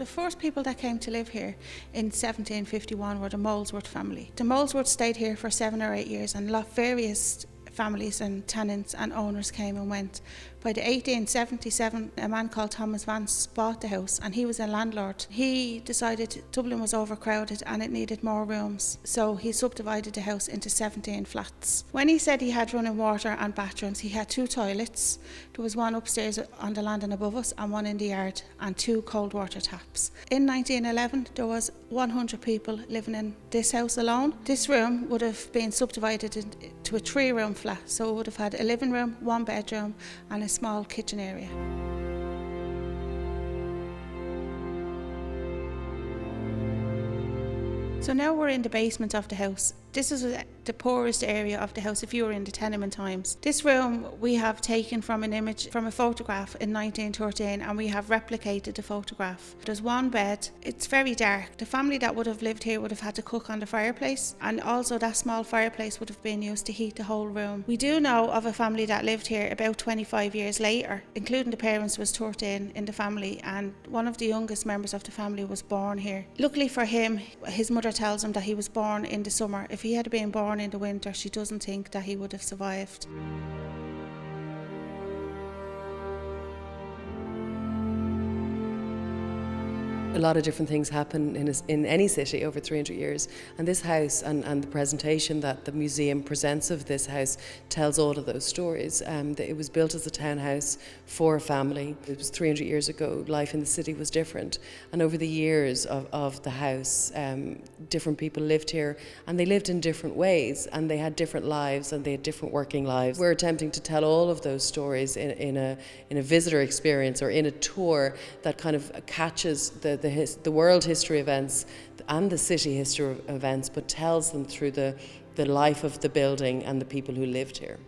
The first people that came to live here in 1751 were the Molesworth family. The Molesworth stayed here for 7 or 8 years, and various families and tenants and owners came and went. By the 1877, a man called Thomas Vance bought the house, and he was a landlord. He decided Dublin was overcrowded and it needed more rooms, so he subdivided the house into 17 flats. When he said he had running water and bathrooms, he had 2 toilets. There was one upstairs on the landing above us and one in the yard, and 2 cold water taps. In 1911, there was 100 people living in this house alone. This room would have been subdivided into a 3-room flat, so it would have had a living room, 1 bedroom and a small kitchen area. So now we're in the basement of the house. This is the poorest area of the house if you were in the tenement times. This room we have taken from an image from a photograph in 1913, and we have replicated the photograph. There's 1 bed. It's very dark. The family that would have lived here would have had to cook on the fireplace, and also that small fireplace would have been used to heat the whole room. We do know of a family that lived here about 25 years later, including the parents was 13 in the family, and one of the youngest members of the family was born here. Luckily for him, his mother tells him that he was born in the summer. If he had been born in the winter, she doesn't think that he would have survived. A lot of different things happen in any city over 300 years, and this house and the presentation that the museum presents of this house tells all of those stories. It was built as a townhouse for a family. It was 300 years ago. Life in the city was different, and over the years of the house, different people lived here, and they lived in different ways, and they had different lives, and they had different working lives. We're attempting to tell all of those stories in a visitor experience or in a tour that kind of catches the world history events and the city history events, but tells them through the life of the building and the people who lived here.